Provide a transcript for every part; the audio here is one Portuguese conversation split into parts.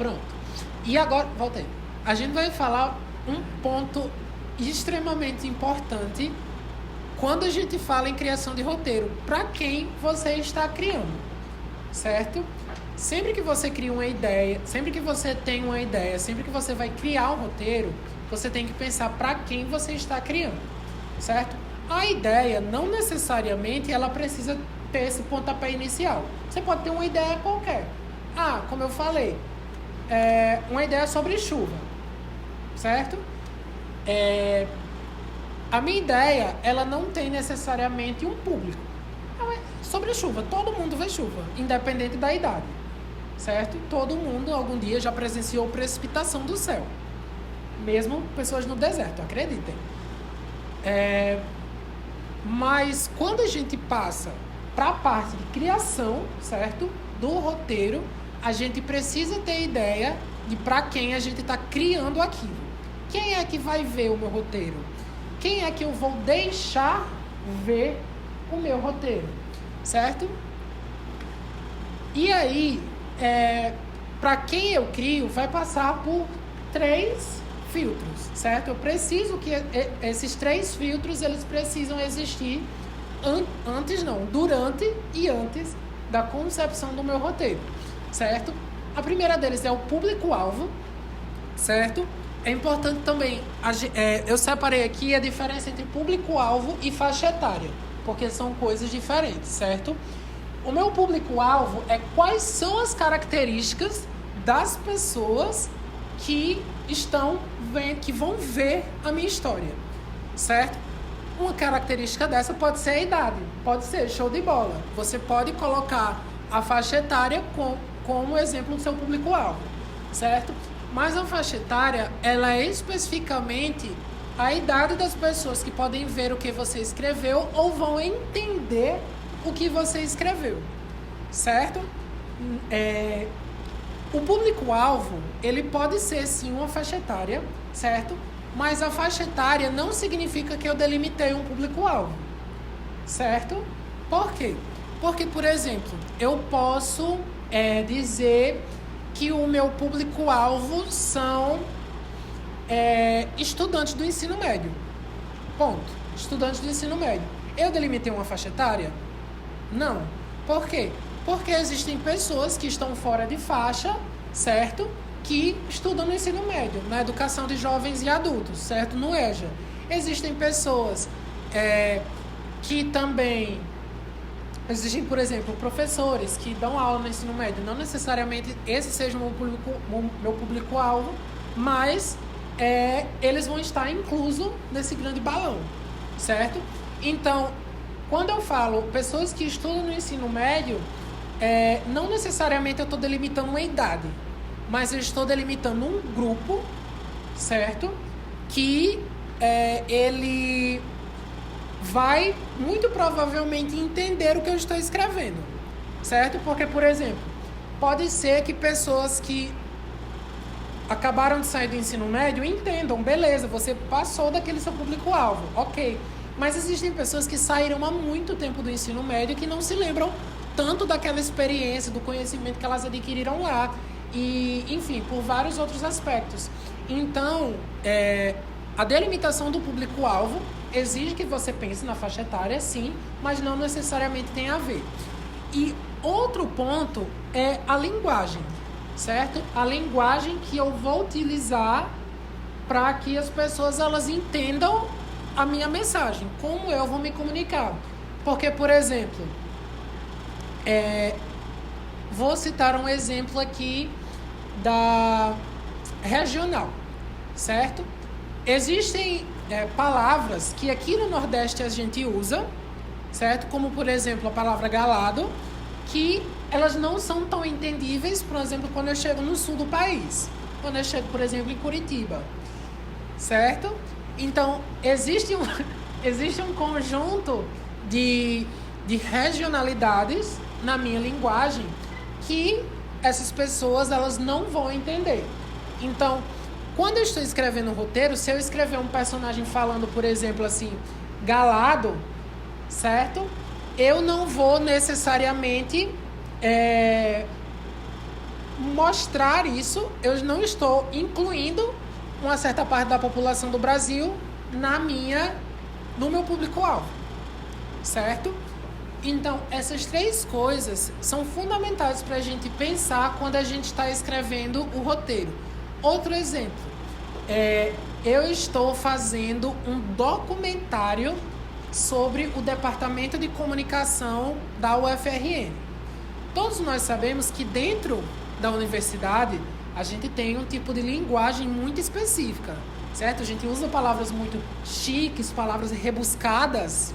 Pronto. E agora, voltei. A gente vai falar um ponto extremamente importante quando a gente fala em criação de roteiro. Para quem você está criando, certo? Sempre que você cria uma ideia, sempre que você tem uma ideia, sempre que você vai criar um roteiro, você tem que pensar para quem você está criando, certo? A ideia, não necessariamente, ela precisa ter esse pontapé inicial. Você pode ter uma ideia qualquer. Como eu falei, uma ideia sobre chuva, certo? A minha ideia, ela não tem necessariamente um público. Sobre chuva, todo mundo vê chuva, independente da idade, certo? Todo mundo algum dia já presenciou precipitação do céu, mesmo pessoas no deserto, acreditem. Mas quando a gente passa para a parte de criação, certo? Do roteiro, a gente precisa ter ideia de para quem a gente está criando aquilo. Quem é que vai ver o meu roteiro? Quem é que eu vou deixar ver o meu roteiro, certo? E aí, para quem eu crio, vai passar por 3 filtros, certo? Eu preciso que esses 3 filtros, eles precisam existir durante e antes da concepção do meu roteiro, certo? A primeira deles é o público-alvo, certo? É importante também, eu separei aqui a diferença entre público-alvo e faixa etária, porque são coisas diferentes, certo? O meu público-alvo é quais são as características das pessoas que vão ver a minha história, certo? Uma característica dessa pode ser a idade, pode ser show de bola. Você pode colocar a faixa etária como exemplo do seu público-alvo, certo? Mas a faixa etária, ela é especificamente a idade das pessoas que podem ver o que você escreveu ou vão entender o que você escreveu, certo? O público-alvo, ele pode ser sim uma faixa etária, certo? Mas a faixa etária não significa que eu delimitei um público-alvo, certo? Por quê? Porque, por exemplo, eu posso dizer que o meu público-alvo são estudantes do ensino médio. Ponto. Estudantes do ensino médio. Eu delimitei uma faixa etária? Não. Por quê? Porque existem pessoas que estão fora de faixa, certo? Que estudam no ensino médio, na educação de jovens e adultos, certo? No EJA. Existem pessoas que também... Existem, por exemplo, professores que dão aula no ensino médio. Não necessariamente esse seja o meu público-alvo, mas eles vão estar inclusos nesse grande balão, certo? Então, quando eu falo pessoas que estudam no ensino médio, não necessariamente eu estou delimitando uma idade, mas eu estou delimitando um grupo, certo? Que ele vai muito provavelmente entender o que eu estou escrevendo, certo? Porque, por exemplo, pode ser que pessoas que acabaram de sair do ensino médio entendam, beleza, você passou daquele seu público-alvo, ok. Mas existem pessoas que saíram há muito tempo do ensino médio que não se lembram tanto daquela experiência, do conhecimento que elas adquiriram lá, e, enfim, por vários outros aspectos. Então, a delimitação do público-alvo exige que você pense na faixa etária, sim, mas não necessariamente tem a ver. E outro ponto é a linguagem, certo? A linguagem que eu vou utilizar para que as pessoas elas entendam a minha mensagem, como eu vou me comunicar. Porque, por exemplo, vou citar um exemplo aqui da regional, certo? Existem palavras que aqui no Nordeste a gente usa, certo? Como, por exemplo, a palavra galado, que elas não são tão entendíveis, por exemplo, quando eu chego no sul do país. Quando eu chego, por exemplo, em Curitiba, certo? Então, existe um conjunto de regionalidades na minha linguagem que essas pessoas elas não vão entender. Então, quando eu estou escrevendo um roteiro, se eu escrever um personagem falando, por exemplo, assim, galado, certo? Eu não vou necessariamente mostrar isso, eu não estou incluindo uma certa parte da população do Brasil no meu público-alvo, certo? Então, essas três coisas são fundamentais para a gente pensar quando a gente está escrevendo o roteiro. Outro exemplo, eu estou fazendo um documentário sobre o Departamento de Comunicação da UFRN. Todos nós sabemos que dentro da universidade a gente tem um tipo de linguagem muito específica, certo? A gente usa palavras muito chiques, palavras rebuscadas,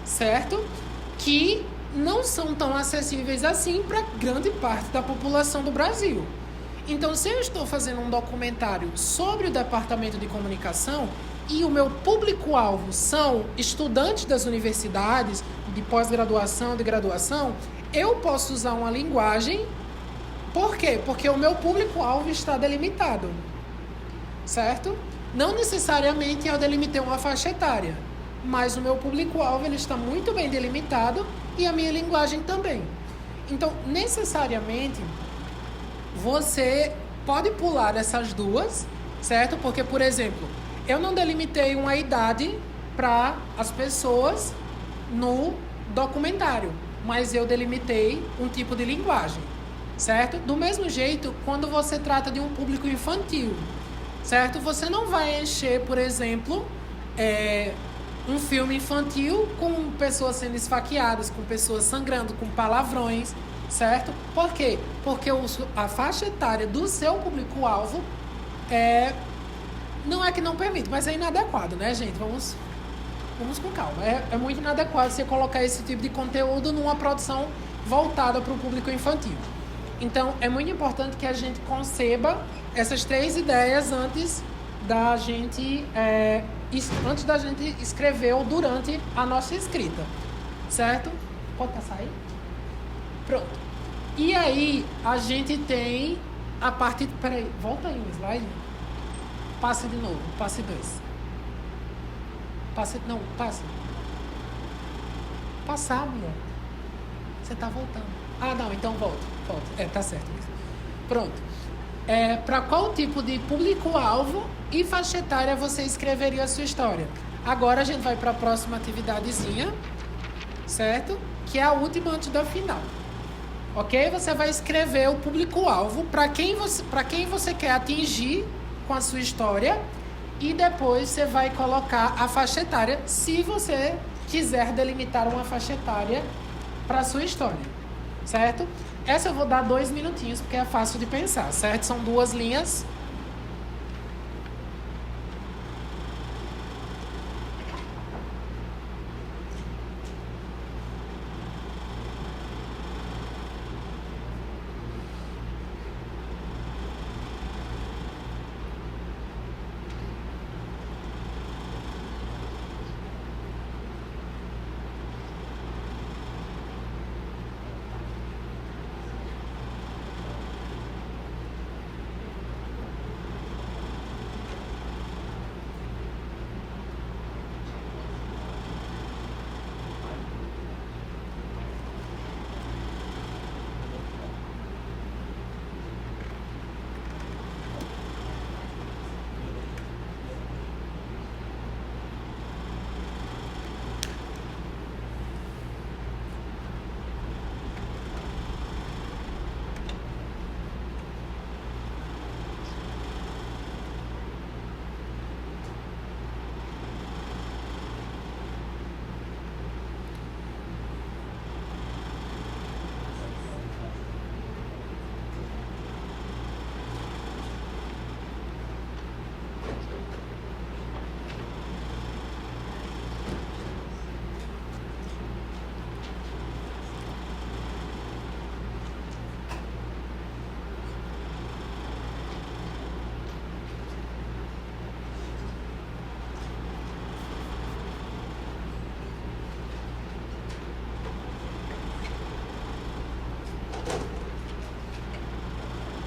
certo? Que não são tão acessíveis assim para grande parte da população do Brasil. Então, se eu estou fazendo um documentário sobre o Departamento de Comunicação e o meu público-alvo são estudantes das universidades de pós-graduação, de graduação, eu posso usar uma linguagem. Por quê? Porque o meu público-alvo está delimitado, certo? Não necessariamente eu delimitei uma faixa etária, mas o meu público-alvo ele está muito bem delimitado e a minha linguagem também. Então, necessariamente, você pode pular essas duas, certo? Porque, por exemplo, eu não delimitei uma idade para as pessoas no documentário, mas eu delimitei um tipo de linguagem, certo? Do mesmo jeito, quando você trata de um público infantil, certo? Você não vai encher, por exemplo, um filme infantil com pessoas sendo esfaqueadas, com pessoas sangrando, com palavrões, certo? Por quê? Porque a faixa etária do seu público-alvo não é que não permite, mas é inadequado, né, gente? Vamos com calma. É muito inadequado você colocar esse tipo de conteúdo numa produção voltada para o público infantil. Então, é muito importante que a gente conceba essas três ideias antes da gente escrever ou durante a nossa escrita, certo? Pode passar aí? Pronto. E aí, a gente tem a parte... Peraí, volta aí um slide. Passe de novo, passe 2. Passe... Não, passe. Passar, mulher. Você tá voltando. Ah, não, então volta. Tá certo. Pronto. Para qual tipo de público-alvo e faixa etária você escreveria a sua história? Agora a gente vai para a próxima atividadezinha, certo? Que é a última antes da final. Ok? Você vai escrever o público-alvo para quem você quer atingir com a sua história e depois você vai colocar a faixa etária, se você quiser delimitar uma faixa etária para a sua história, certo? Essa eu vou dar 2 minutinhos, porque é fácil de pensar, certo? São 2 linhas.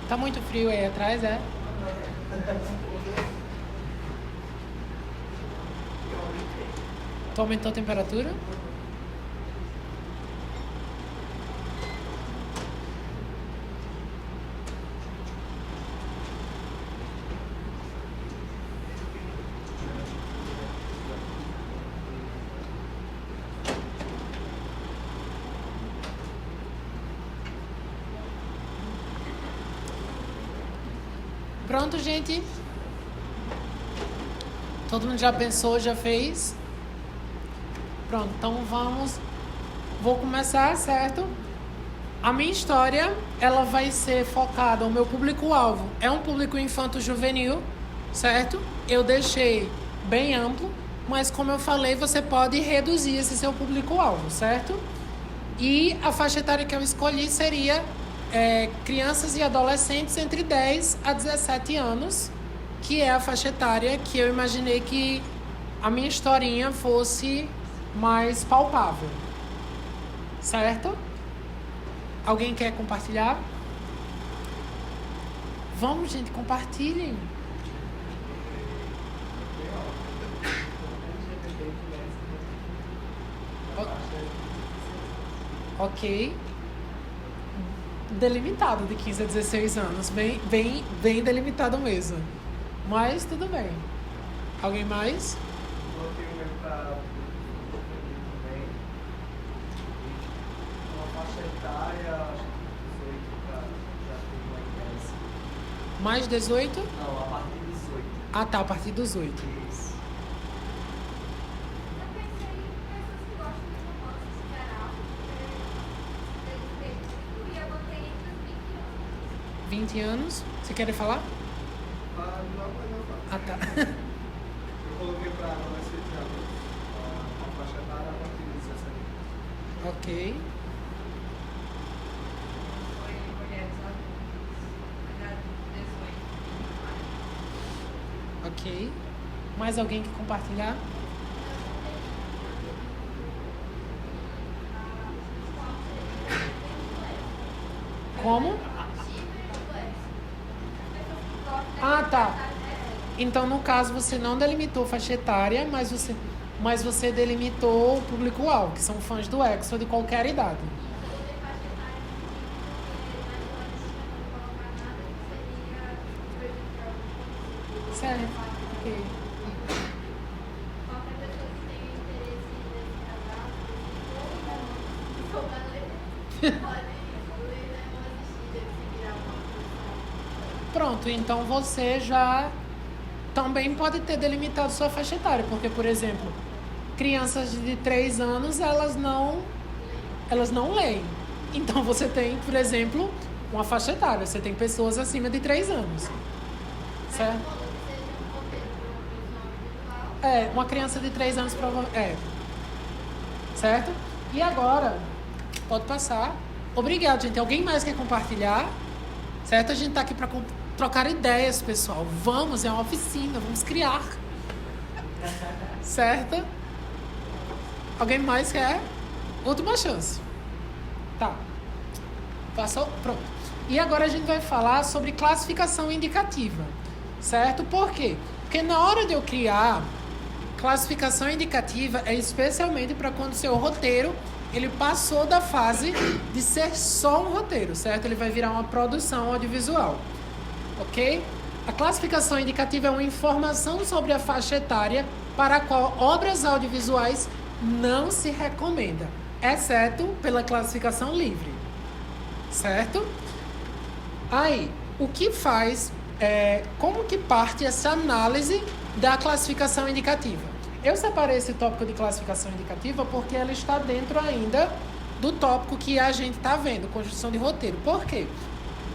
Tá muito frio aí atrás, é? Tu aumentou a temperatura? Pronto, gente? Todo mundo já pensou, já fez? Pronto, então vou começar, certo? A minha história, ela vai ser focada, o meu público-alvo é um público infanto-juvenil, certo? Eu deixei bem amplo, mas como eu falei, você pode reduzir esse seu público-alvo, certo? E a faixa etária que eu escolhi seria crianças e adolescentes entre 10 a 17 anos, que é a faixa etária que eu imaginei que a minha historinha fosse mais palpável, certo? Alguém quer compartilhar? Vamos, gente, compartilhem. Ok. Delimitado de 15 a 16 anos. Bem delimitado mesmo. Mas tudo bem. Alguém mais? Coloquei um mercado também. Uma faixa etária, acho que 18 para já ter uma ideia. Mais 18? Não, a partir de 18. Ah, tá, a partir dos 8. Isso. Eu pensei em pessoas que gostam de romances em geral, e eu botei entre os 20 anos. 20 anos? Você quer falar? Ah, não. Ah, tá. Eu coloquei para adolescente já. A faixa etária a partir de 17. Ok. Foi mulheres adultas, 18. Ok. Mais alguém que compartilhar? Como? Ah, tá. Então, no caso, você não delimitou faixa etária, mas você delimitou o público-alvo, que são fãs do EXO de qualquer idade. Certo. Ok. Qualquer pessoa que tenha interesse nesse casal, ou não, pode ler, ou assistir, seguir alguma coisa. Pronto, então você já também pode ter delimitado sua faixa etária, porque, por exemplo, crianças de 3 anos, elas não leem. Então você tem, por exemplo, uma faixa etária, você tem pessoas acima de 3 anos. Certo? Uma criança de 3 anos provavelmente. Certo? E agora, pode passar. Obrigado, gente. Alguém mais quer compartilhar? Certo? A gente tá aqui para trocar ideias, pessoal. Vamos, é uma oficina, vamos criar. Certo? Alguém mais quer? Última chance. Tá. Passou? Pronto. E agora a gente vai falar sobre classificação indicativa. Certo? Por quê? Porque na hora de eu criar classificação indicativa é especialmente para quando o seu roteiro ele passou da fase de ser só um roteiro, certo? Ele vai virar uma produção audiovisual, ok? A classificação indicativa é uma informação sobre a faixa etária para a qual obras audiovisuais não se recomenda, exceto pela classificação livre, certo? Aí, o que faz, como que parte essa análise da classificação indicativa? Eu separei esse tópico de classificação indicativa porque ela está dentro ainda do tópico que a gente está vendo, construção de roteiro. Por quê?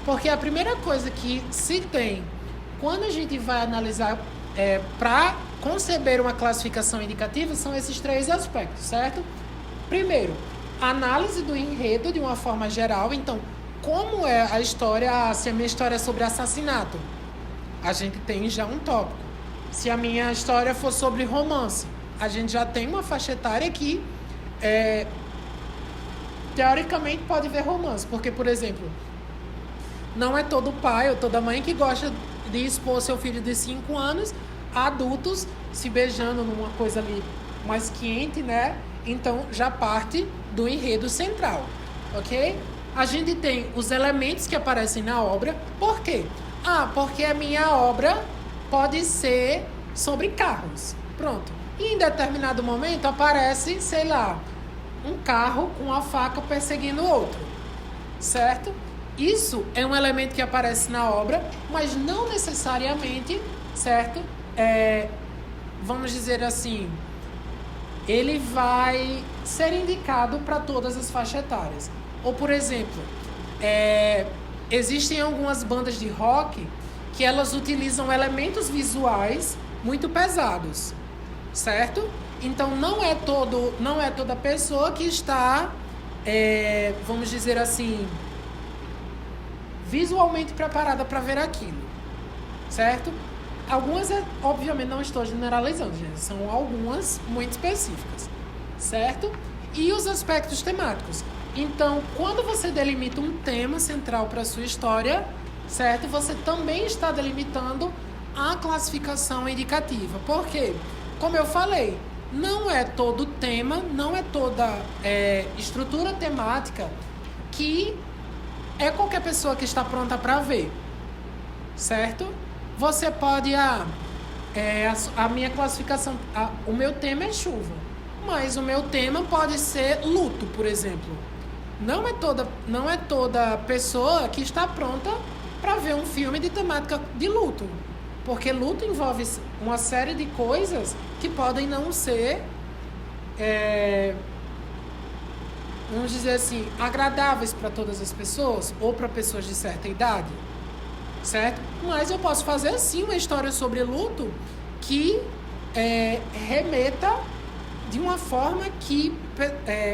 Porque a primeira coisa que se tem quando a gente vai analisar para conceber uma classificação indicativa são esses 3 aspectos, certo? Primeiro, análise do enredo de uma forma geral. Então, como é a história, se a minha história é sobre assassinato, a gente tem já um tópico. Se a minha história for sobre romance, a gente já tem uma faixa etária que, teoricamente, pode ver romance. Porque, por exemplo, não é todo pai ou toda mãe que gosta de expor seu filho de 5 anos a adultos se beijando numa coisa ali mais quente, né? Então, já parte do enredo central, ok? A gente tem os elementos que aparecem na obra. Por quê? Porque a minha obra pode ser sobre carros. Pronto. E em determinado momento aparece, sei lá, um carro com uma faca perseguindo outro. Certo? Isso é um elemento que aparece na obra, mas não necessariamente, certo? Vamos dizer assim, ele vai ser indicado para todas as faixas etárias. Ou, por exemplo, existem algumas bandas de rock que elas utilizam elementos visuais muito pesados, certo? Então, não é toda pessoa que está, vamos dizer assim, visualmente preparada para ver aquilo, certo? Algumas, obviamente, não estou generalizando, gente, são algumas muito específicas, certo? E os aspectos temáticos. Então, quando você delimita um tema central para a sua história, certo? Você também está delimitando a classificação indicativa. Por quê? Como eu falei, não é todo tema, não é toda estrutura temática que qualquer pessoa que está pronta para ver, certo? Você pode, a minha classificação, o meu tema é chuva, mas o meu tema pode ser luto, por exemplo. Não é toda pessoa que está pronta para ver um filme de temática de luto, porque luto envolve uma série de coisas que podem não ser, vamos dizer assim, agradáveis para todas as pessoas ou para pessoas de certa idade, certo? Mas eu posso fazer sim uma história sobre luto que remeta de uma forma que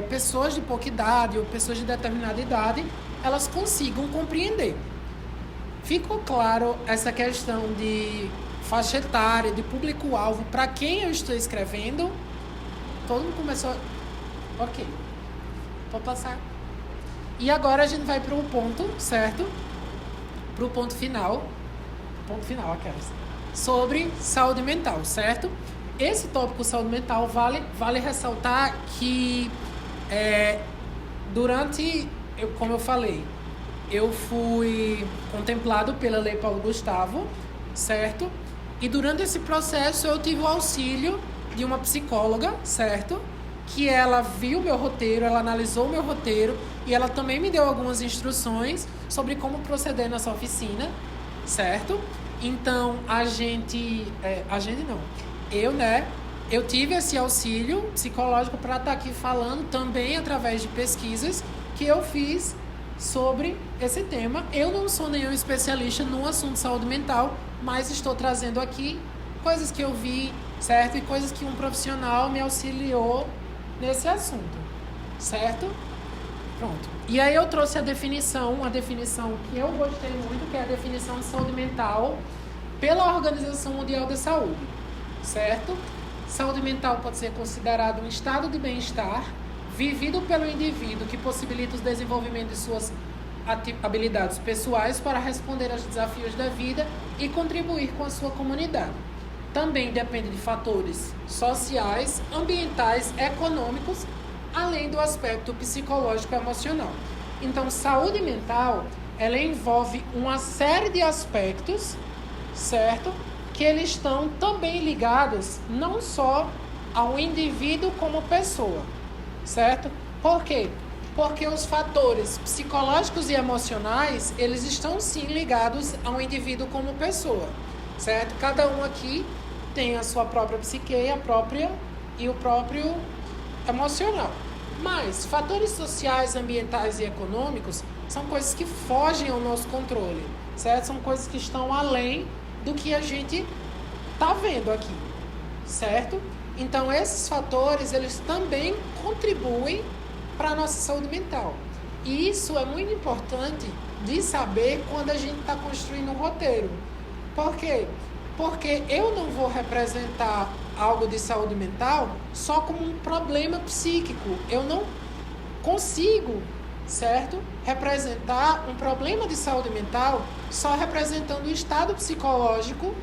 pessoas de pouca idade ou pessoas de determinada idade elas consigam compreender. Ficou claro essa questão de faixa etária, de público-alvo, para quem eu estou escrevendo? Todo mundo começou... Ok. Vou passar. E agora a gente vai para o ponto, certo? Para o ponto final. Ponto final, aquelas. Sobre saúde mental, certo? Esse tópico saúde mental vale ressaltar que como eu falei, eu fui contemplado pela Lei Paulo Gustavo, certo? E durante esse processo eu tive o auxílio de uma psicóloga, certo? Que ela viu meu roteiro, ela analisou meu roteiro e ela também me deu algumas instruções sobre como proceder nessa oficina, certo? Então, eu tive esse auxílio psicológico para estar aqui falando também através de pesquisas que eu fiz sobre esse tema. Eu não sou nenhum especialista no assunto de saúde mental, mas estou trazendo aqui coisas que eu vi, certo? E coisas que um profissional me auxiliou nesse assunto, certo? Pronto. E aí eu trouxe uma definição que eu gostei muito, que é a definição de saúde mental pela Organização Mundial da Saúde, certo? Saúde mental pode ser considerado um estado de bem-estar vivido pelo indivíduo que possibilita o desenvolvimento de suas habilidades pessoais para responder aos desafios da vida e contribuir com a sua comunidade. Também depende de fatores sociais, ambientais, econômicos, além do aspecto psicológico e emocional. Então, saúde mental, ela envolve uma série de aspectos, certo? Que eles estão também ligados não só ao indivíduo como pessoa, certo? Por quê? Porque os fatores psicológicos e emocionais, eles estão sim ligados ao indivíduo como pessoa, certo? Cada um aqui tem a sua própria psique, e o próprio emocional. Mas fatores sociais, ambientais e econômicos são coisas que fogem ao nosso controle, certo? São coisas que estão além do que a gente está vendo aqui, certo? Então, esses fatores, eles também contribuem para a nossa saúde mental. E isso é muito importante de saber quando a gente está construindo um roteiro. Por quê? Porque eu não vou representar algo de saúde mental só como um problema psíquico. Eu não consigo, certo? Representar um problema de saúde mental só representando o estado psicológico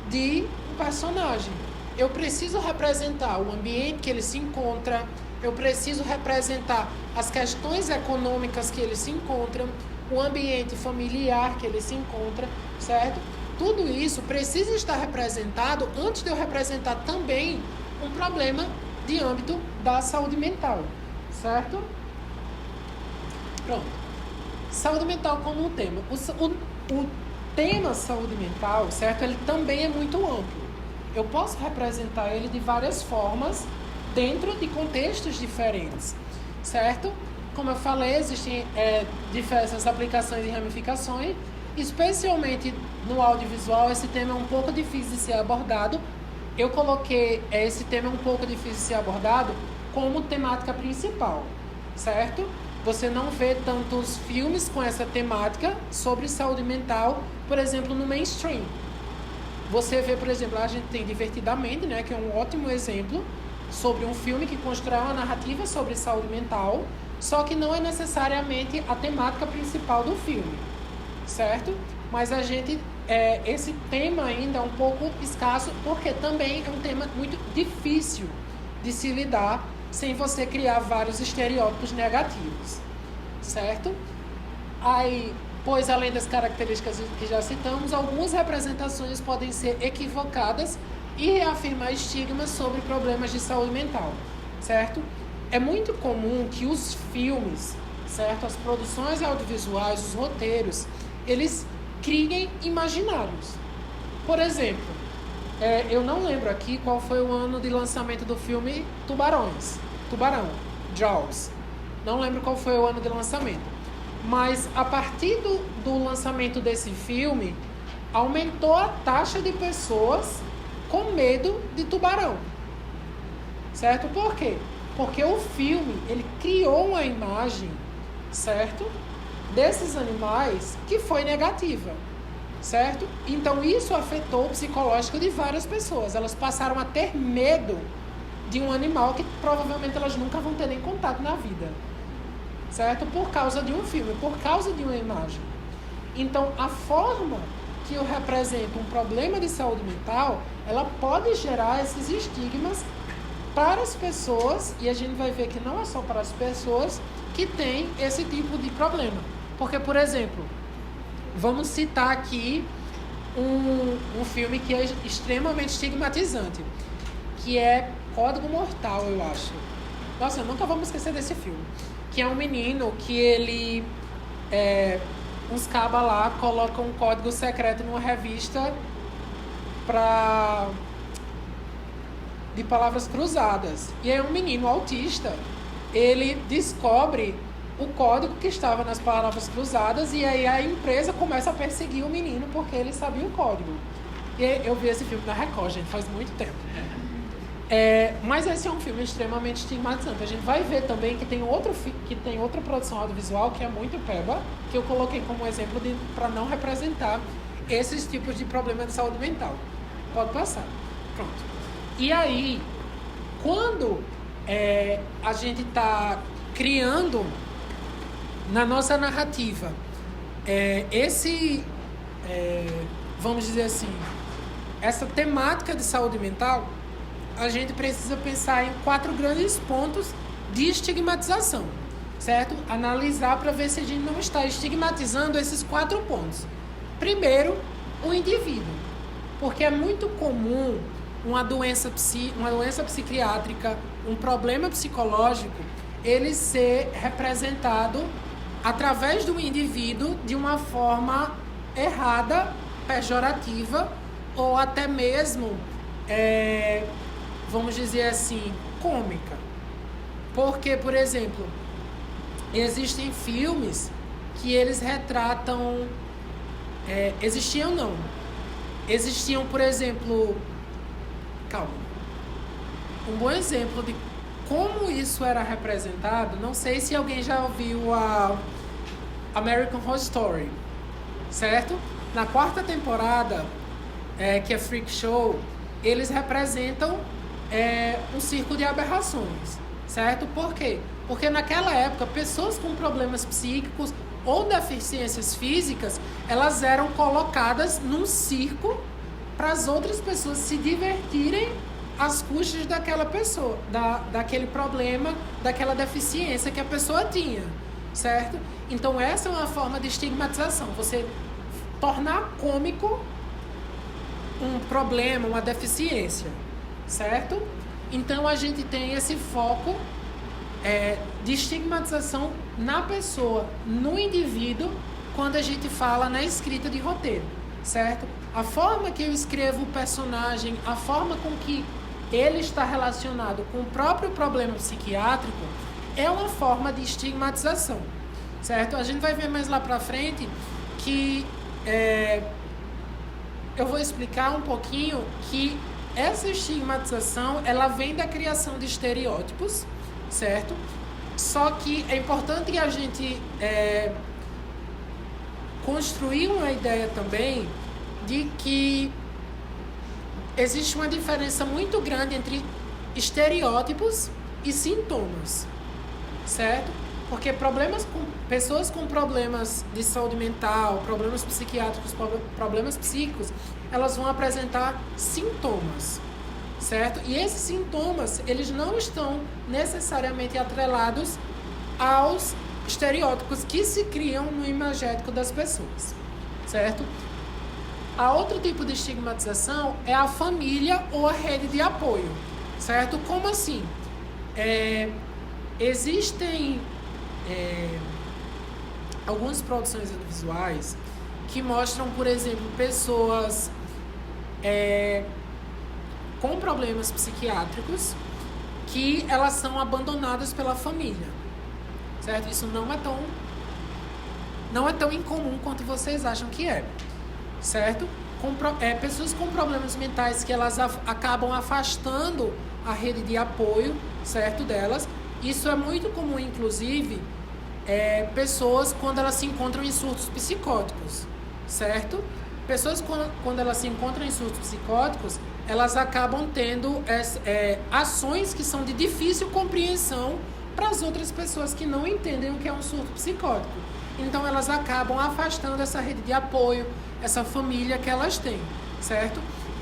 de um personagem. Eu preciso representar o ambiente que ele se encontra, eu preciso representar as questões econômicas que ele se encontra, o ambiente familiar que ele se encontra, certo? Tudo isso precisa estar representado antes de eu representar também um problema de âmbito da saúde mental, certo? Pronto. Saúde mental como um tema. O tema saúde mental, certo? Ele também é muito amplo. Eu posso representar ele de várias formas dentro de contextos diferentes, certo? Como eu falei, existem diversas aplicações e ramificações, especialmente no audiovisual. Esse tema é um pouco difícil de ser abordado. Eu coloquei esse tema um pouco difícil de ser abordado como temática principal, certo? Você não vê tantos filmes com essa temática sobre saúde mental, por exemplo, no mainstream. Você vê, por exemplo, a gente tem Divertidamente, né, que é um ótimo exemplo sobre um filme que constrói uma narrativa sobre saúde mental, só que não é necessariamente a temática principal do filme, certo? Mas a gente, esse tema ainda é um pouco escasso, porque também é um tema muito difícil de se lidar sem você criar vários estereótipos negativos, certo? Aí, pois além das características que já citamos, algumas representações podem ser equivocadas e reafirmar estigmas sobre problemas de saúde mental, certo? É muito comum que os filmes, certo? As produções audiovisuais, os roteiros, eles criem imaginários. Por exemplo, eu não lembro aqui qual foi o ano de lançamento do filme Tubarão, Jaws. Não lembro qual foi o ano de lançamento. Mas a partir do lançamento desse filme, aumentou a taxa de pessoas com medo de tubarão. Certo? Por quê? Porque o filme, ele criou uma imagem, certo? Desses animais que foi negativa, certo? Então isso afetou o psicológico de várias pessoas. Elas passaram a ter medo de um animal que provavelmente elas nunca vão ter nem contato na vida, certo? Por causa de um filme, por causa de uma imagem. Então a forma que eu represento um problema de saúde mental, ela pode gerar esses estigmas para as pessoas, e a gente vai ver que não é só para as pessoas que têm esse tipo de problema. Porque, por exemplo, vamos citar aqui um filme que é extremamente estigmatizante, que é Código Mortal, eu acho. Nossa, eu nunca vou me esquecer desse filme. Que é um menino que ele... uns cabas lá colocam um código secreto numa revista de palavras cruzadas. E aí um menino autista, ele descobre o código que estava nas palavras cruzadas, e aí a empresa começa a perseguir o menino porque ele sabia o código. E eu vi esse filme na Record, gente, faz muito tempo. Mas esse é um filme extremamente estigmatizante. A gente vai ver também que tem outra produção audiovisual que é muito peba, que eu coloquei como exemplo para não representar esses tipos de problemas de saúde mental. Pode passar. Pronto. E aí, quando a gente está criando na nossa narrativa vamos dizer assim, essa temática de saúde mental, a gente precisa pensar em 4 grandes pontos de estigmatização, certo? Analisar para ver se a gente não está estigmatizando esses 4 pontos. Primeiro, o indivíduo, porque é muito comum uma doença psiquiátrica, um problema psicológico, ele ser representado através do indivíduo de uma forma errada, pejorativa, ou até mesmo vamos dizer assim, cômica. Porque, por exemplo, existem filmes que eles retratam... existiam, por exemplo... Calma. Um bom exemplo de como isso era representado, não sei se alguém já ouviu a American Horror Story, certo? Na 4ª temporada, que é Freak Show, eles representam um circo de aberrações, certo? Por quê? Porque naquela época, pessoas com problemas psíquicos ou deficiências físicas, elas eram colocadas num circo para as outras pessoas se divertirem às custas daquela pessoa, daquele problema, daquela deficiência que a pessoa tinha, certo? Então essa é uma forma de estigmatização, você tornar cômico um problema, uma deficiência, certo? Então a gente tem esse foco de estigmatização na pessoa, no indivíduo, quando a gente fala na escrita de roteiro, certo? A forma que eu escrevo o personagem, a forma com que ele está relacionado com o próprio problema psiquiátrico é uma forma de estigmatização, certo? A gente vai ver mais lá pra frente que eu vou explicar um pouquinho que essa estigmatização, ela vem da criação de estereótipos, certo? Só que é importante a gente construir uma ideia também de que existe uma diferença muito grande entre estereótipos e sintomas, certo? Porque pessoas com problemas de saúde mental, problemas psiquiátricos, problemas psíquicos, elas vão apresentar sintomas, certo? E esses sintomas, eles não estão necessariamente atrelados aos estereótipos que se criam no imagético das pessoas, certo? A outro tipo de estigmatização é a família ou a rede de apoio, certo? Como assim? Existem algumas produções audiovisuais que mostram, por exemplo, pessoas com problemas psiquiátricos que elas são abandonadas pela família, certo? Isso não é tão incomum quanto vocês acham que é, certo? Pessoas com problemas mentais que elas acabam afastando a rede de apoio, certo, delas. Isso é muito comum, inclusive, pessoas quando elas se encontram em surtos psicóticos, certo? Pessoas quando elas se encontram em surtos psicóticos, elas acabam tendo ações que são de difícil compreensão para as outras pessoas que não entendem o que é um surto psicótico. Então elas acabam afastando essa rede de apoio, essa família que elas têm, certo?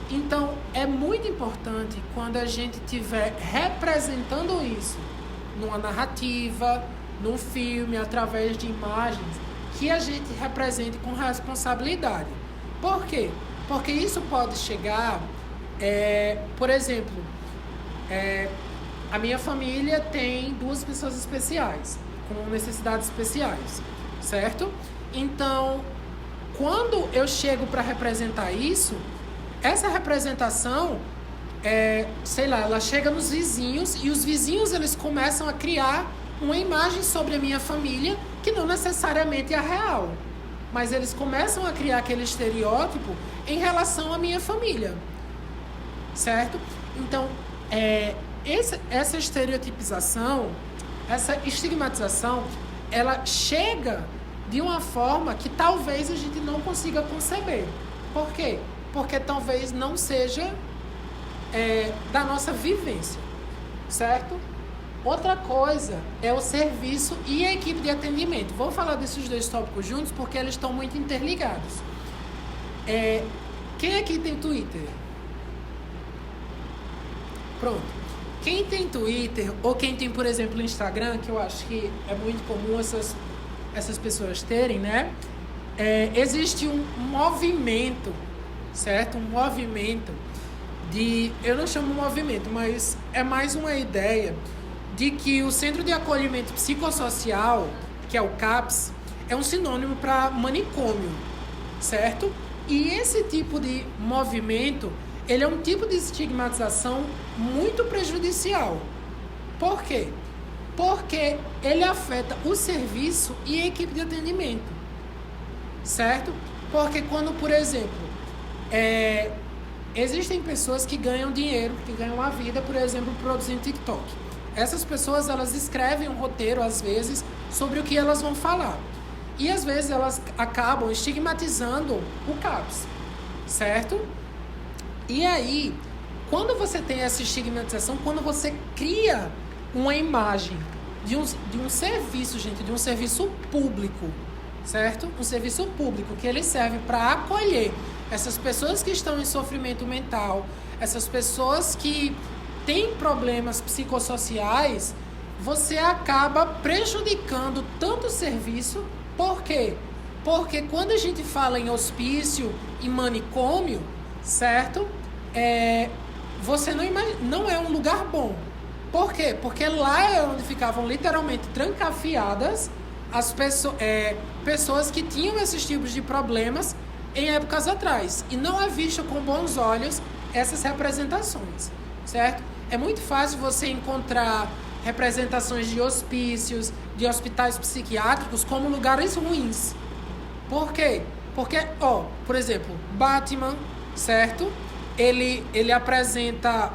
Então é muito importante quando a gente estiver representando isso numa narrativa, num filme, através de imagens, que a gente represente com responsabilidade. Por quê? Porque isso pode chegar, por exemplo, a minha família tem 2 pessoas especiais, com necessidades especiais, certo? Então, quando eu chego para representar isso, essa representação, ela chega nos vizinhos e os vizinhos eles começam a criar uma imagem sobre a minha família que não necessariamente é a real, mas eles começam a criar aquele estereótipo em relação à minha família, certo? Então, essa estereotipização, essa estigmatização, ela chega de uma forma que talvez a gente não consiga conceber. Por quê? Porque talvez não seja da nossa vivência, certo? Outra coisa é o serviço e a equipe de atendimento. Vou falar desses 2 tópicos juntos porque eles estão muito interligados. Quem aqui tem Twitter? Pronto. Quem tem Twitter ou quem tem, por exemplo, Instagram, que eu acho que é muito comum essas pessoas terem, né? Existe um movimento, certo? Um movimento eu não chamo movimento, mas é mais uma ideia de que o Centro de Acolhimento Psicossocial, que é o CAPS, é um sinônimo para manicômio, certo? E esse tipo de movimento, ele é um tipo de estigmatização muito prejudicial. Por quê? Porque ele afeta o serviço e a equipe de atendimento, certo? Porque quando, por exemplo, existem pessoas que ganham dinheiro, que ganham a vida, por exemplo, produzindo TikTok. Essas pessoas, elas escrevem um roteiro, às vezes, sobre o que elas vão falar. E, às vezes, elas acabam estigmatizando o CAPS, certo? E aí, quando você tem essa estigmatização, quando você cria uma imagem de um serviço, gente, de um serviço público, certo? Um serviço público que ele serve para acolher essas pessoas que estão em sofrimento mental, essas pessoas que têm problemas psicossociais, você acaba prejudicando tanto o serviço. Por quê? Porque quando a gente fala em hospício e manicômio, certo? Você não é um lugar bom. Por quê? Porque lá é onde ficavam literalmente trancafiadas as pessoas que tinham esses tipos de problemas em épocas atrás. E não é visto com bons olhos essas representações, certo? É muito fácil você encontrar representações de hospícios, de hospitais psiquiátricos como lugares ruins. Por quê? Porque, por exemplo, Batman, certo? Ele apresenta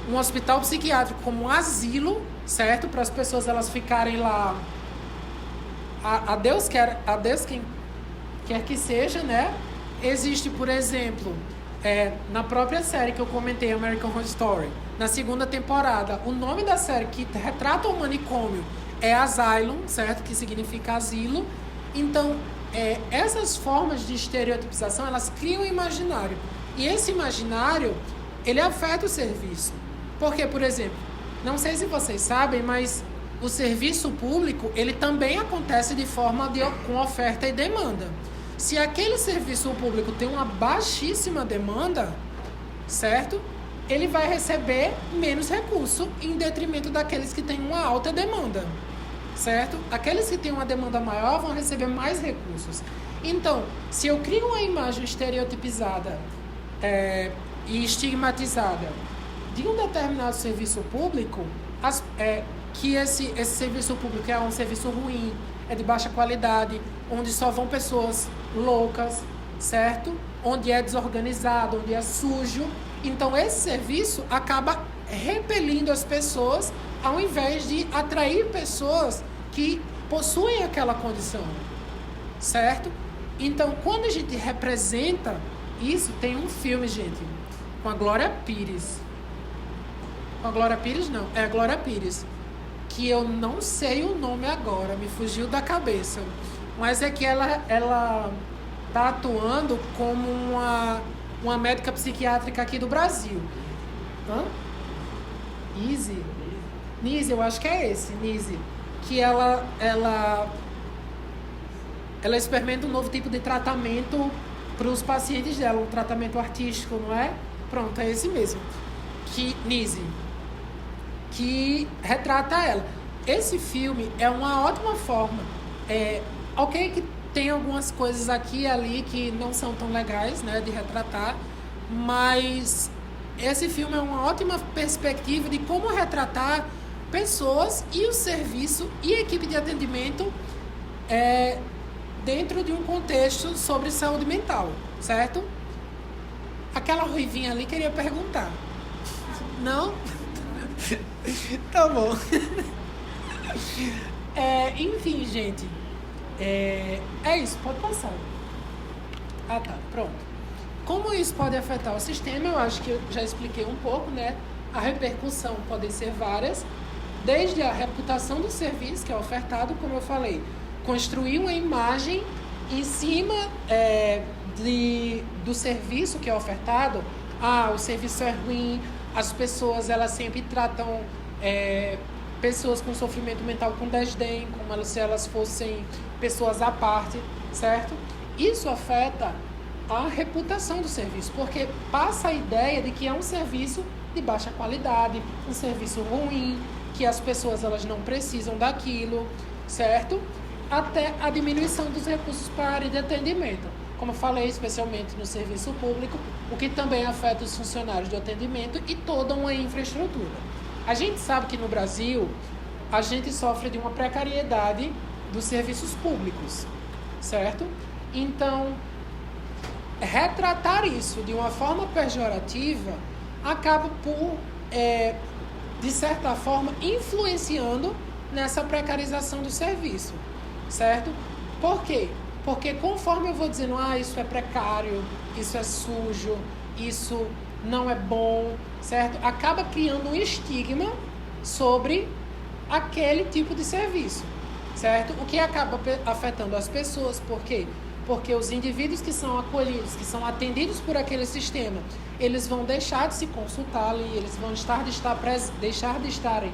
um hospital psiquiátrico como um asilo, certo? Para as pessoas elas ficarem lá a Deus quem quer que seja, né? Existe, por exemplo, na própria série que eu comentei, American Horror Story, na segunda temporada, o nome da série que retrata o manicômio é Asylum, certo? Que significa asilo. Então, essas formas de estereotipização, elas criam um imaginário. E esse imaginário, ele afeta o serviço. Porque, por exemplo, não sei se vocês sabem, mas o serviço público, ele também acontece de forma com oferta e demanda. Se aquele serviço público tem uma baixíssima demanda, certo? Ele vai receber menos recurso em detrimento daqueles que têm uma alta demanda, certo? Aqueles que têm uma demanda maior vão receber mais recursos. Então, se eu crio uma imagem estereotipizada e estigmatizada de um determinado serviço público, que esse serviço público é um serviço ruim, é de baixa qualidade, onde só vão pessoas loucas, certo? Onde é desorganizado, onde é sujo. Então, esse serviço acaba repelindo as pessoas ao invés de atrair pessoas que possuem aquela condição, certo? Então, quando a gente representa isso, tem um filme, gente, com a Glória Pires. Com a Glória Pires, não. É a Glória Pires. Que eu não sei o nome agora, me fugiu da cabeça. Mas é que ela tá atuando como uma médica psiquiátrica aqui do Brasil. Nise, eu acho que é esse, Nise. Que ela experimenta um novo tipo de tratamento para os pacientes dela, um tratamento artístico, não é? Pronto, é esse mesmo. Nise, que retrata ela. Esse filme é uma ótima forma. Ok que tem algumas coisas aqui e ali que não são tão legais, né, de retratar, mas esse filme é uma ótima perspectiva de como retratar pessoas e o serviço e a equipe de atendimento dentro de um contexto sobre saúde mental, certo? Aquela ruivinha ali queria perguntar. Não? Tá bom. Enfim, gente. É isso, pode passar. Ah, tá, pronto. Como isso pode afetar o sistema, eu acho que eu já expliquei um pouco, né? A repercussão pode ser várias, desde a reputação do serviço que é ofertado, como eu falei, construir uma imagem em cima do serviço que é ofertado. O serviço é ruim, as pessoas elas sempre tratam pessoas com sofrimento mental com desdém, como se elas fossem pessoas à parte, certo? Isso afeta a reputação do serviço, porque passa a ideia de que é um serviço de baixa qualidade, um serviço ruim, que as pessoas elas não precisam daquilo, certo? Até a diminuição dos recursos para a área de atendimento. Como eu falei, especialmente no serviço público, o que também afeta os funcionários do atendimento e toda uma infraestrutura. A gente sabe que no Brasil, a gente sofre de uma precariedade dos serviços públicos, certo? Então, retratar isso de uma forma pejorativa acaba por, de certa forma, influenciando nessa precarização do serviço, certo? Por quê? Porque conforme eu vou dizendo, isso é precário, isso é sujo, isso não é bom, certo? Acaba criando um estigma sobre aquele tipo de serviço, certo? O que acaba afetando as pessoas, por quê? Porque os indivíduos que são acolhidos, que são atendidos por aquele sistema, eles vão deixar de se consultar ali, eles vão deixar de estarem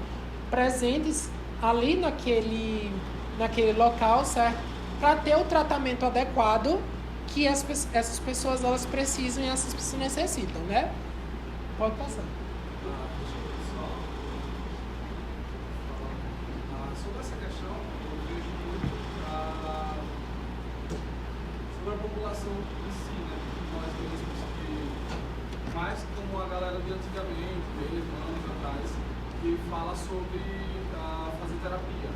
presentes ali naquele local, certo? Para ter o tratamento adequado que essas pessoas elas precisam e essas pessoas necessitam, né? Pode passar. Só população em si, né? Nós mesmos que, mais como a galera de antigamente, desde anos atrás, que fala sobre fazer terapia.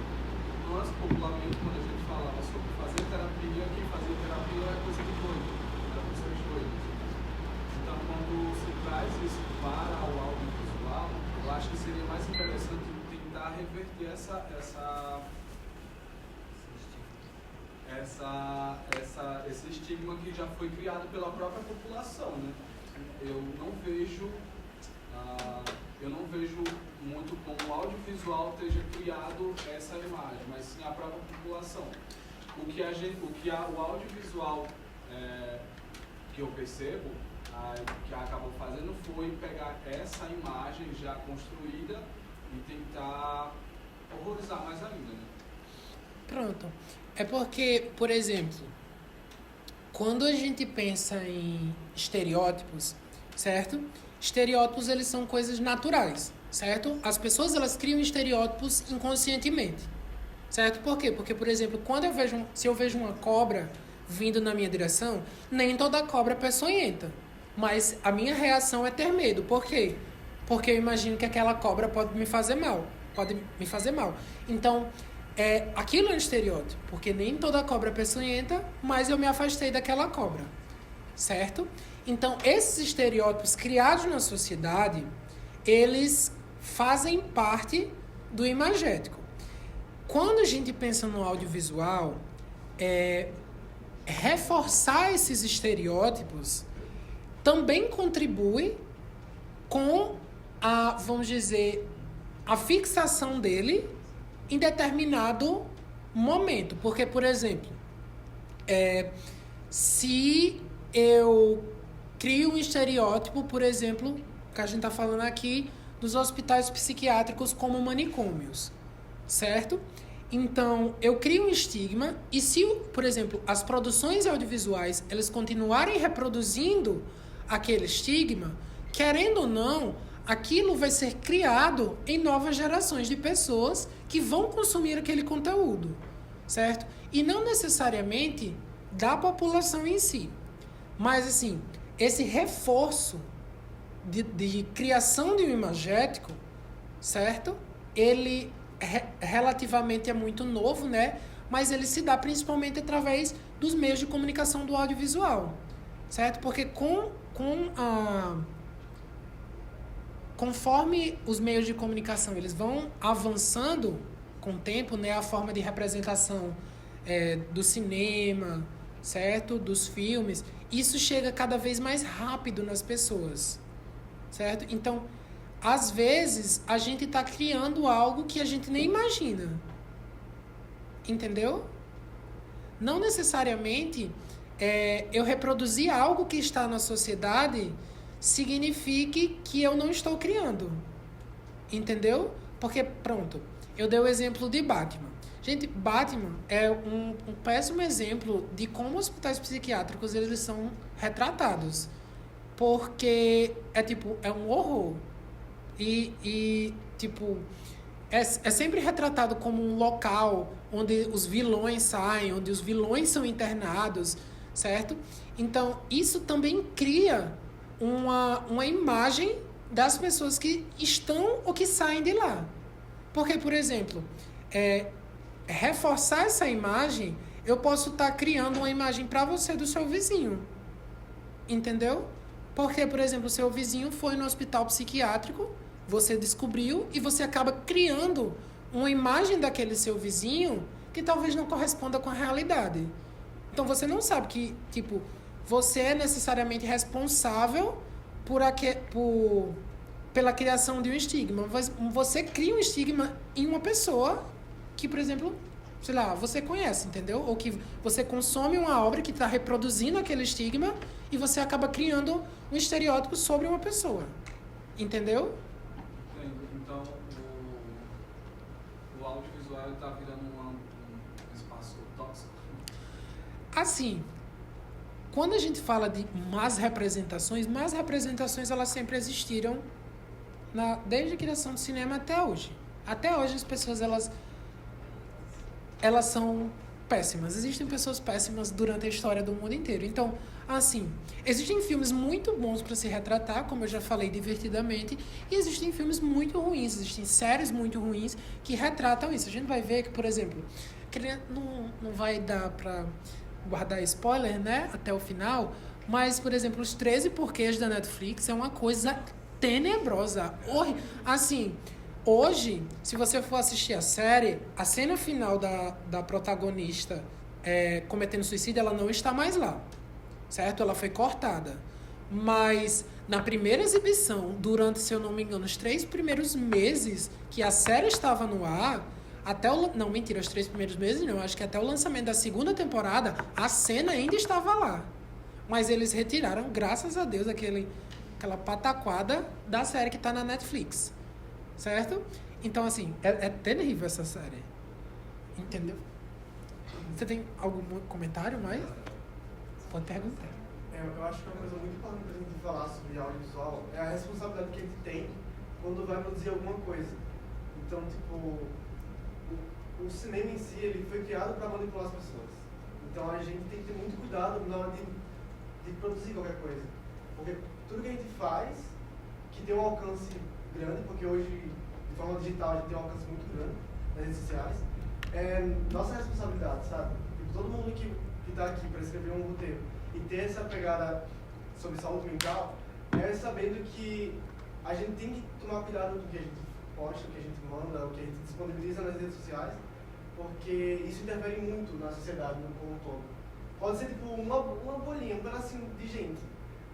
Nós, popularmente, quando a gente falava sobre fazer terapia, quem fazia terapia era coisa de doido, era pessoas doidas. Então, quando se traz isso para o audiovisual, eu acho que seria mais interessante tentar reverter esse estigma que já foi criado pela própria população, né? Eu não vejo muito como o audiovisual esteja criado essa imagem, mas sim a própria população. O audiovisual que eu percebo, que acabou fazendo foi pegar essa imagem já construída e tentar horrorizar mais ainda, né? Pronto. É porque, por exemplo, quando a gente pensa em estereótipos, certo? Estereótipos, eles são coisas naturais, certo? As pessoas, elas criam estereótipos inconscientemente, certo? Por quê? Porque, por exemplo, se eu vejo uma cobra vindo na minha direção, nem toda cobra é peçonhenta, mas a minha reação é ter medo. Por quê? Porque eu imagino que aquela cobra pode me fazer mal. Então, aquilo é um estereótipo, porque nem toda cobra é peçonhenta, mas eu me afastei daquela cobra, certo? Então, esses estereótipos criados na sociedade, eles fazem parte do imagético. Quando a gente pensa no audiovisual, reforçar esses estereótipos também contribui com vamos dizer, a fixação dele em determinado momento. Porque, por exemplo, se eu crio um estereótipo, por exemplo, que a gente está falando aqui, dos hospitais psiquiátricos como manicômios, certo? Então, eu crio um estigma e se, por exemplo, as produções audiovisuais, elas continuarem reproduzindo aquele estigma, querendo ou não, aquilo vai ser criado em novas gerações de pessoas que vão consumir aquele conteúdo, certo? E não necessariamente da população em si. Mas, assim, esse reforço de criação de um imagético, certo? Ele relativamente é muito novo, né? Mas ele se dá principalmente através dos meios de comunicação do audiovisual, certo? Porque conforme os meios de comunicação eles vão avançando com o tempo, né? A forma de representação do cinema, certo? Dos filmes, isso chega cada vez mais rápido nas pessoas, certo? Então, às vezes, a gente está criando algo que a gente nem imagina. Entendeu? Não necessariamente eu reproduzir algo que está na sociedade signifique que eu não estou criando. Entendeu? Porque, pronto, eu dei o exemplo de Batman. Gente, Batman é um péssimo exemplo de como hospitais psiquiátricos eles são retratados. Porque é um horror. E é sempre retratado como um local onde os vilões saem, onde os vilões são internados, certo? Então, isso também cria uma imagem das pessoas que estão ou que saem de lá. Porque, por exemplo, reforçar essa imagem, eu posso estar criando uma imagem para você do seu vizinho. Entendeu? Porque, por exemplo, o seu vizinho foi no hospital psiquiátrico, você descobriu e você acaba criando uma imagem daquele seu vizinho que talvez não corresponda com a realidade. Então, você não sabe que, você é necessariamente responsável pela criação de um estigma. Você cria um estigma em uma pessoa que, por exemplo, sei lá, você conhece, entendeu? Ou que você consome uma obra que está reproduzindo aquele estigma e você acaba criando um estereótipo sobre uma pessoa. Entendeu? Então, o audiovisual está virando um espaço tóxico? Assim, quando a gente fala de más representações elas sempre existiram desde a criação do cinema até hoje. Até hoje as pessoas elas são péssimas. Existem pessoas péssimas durante a história do mundo inteiro. Então, assim, existem filmes muito bons para se retratar, como eu já falei, divertidamente, e existem filmes muito ruins, existem séries muito ruins que retratam isso. A gente vai ver que, por exemplo, não vai dar para guardar spoiler, né, até o final, mas, por exemplo, os 13 Porquês da Netflix é uma coisa tenebrosa, assim... Hoje, se você for assistir a série, a cena final da protagonista cometendo suicídio, ela não está mais lá, certo? Ela foi cortada. Mas, na primeira exibição, durante, se eu não me engano, os 3 primeiros meses que a série estava no ar, não, mentira, os 3 primeiros meses não, acho que até o lançamento da segunda temporada, a cena ainda estava lá. Mas eles retiraram, graças a Deus, aquela pataquada da série que está na Netflix. Certo? Então, assim, é terrível essa série. Entendeu? Você tem algum comentário mais? Pode perguntar. Eu acho que uma coisa muito importante pra gente falar sobre audiovisual é a responsabilidade que a gente tem quando vai produzir alguma coisa. Então, tipo, o cinema em si, ele foi criado para manipular as pessoas. Então, a gente tem que ter muito cuidado na hora de produzir qualquer coisa. Porque tudo que a gente faz, que tem um alcance grande, porque hoje, de forma digital, a gente tem um alcance muito grande nas redes sociais, é nossa responsabilidade, sabe? Tipo, todo mundo que está aqui para escrever um roteiro e ter essa pegada sobre saúde mental, é sabendo que a gente tem que tomar cuidado do que a gente posta, o que a gente manda, o que a gente disponibiliza nas redes sociais, porque isso interfere muito na sociedade como um todo. Pode ser tipo uma bolinha, um pedacinho de gente,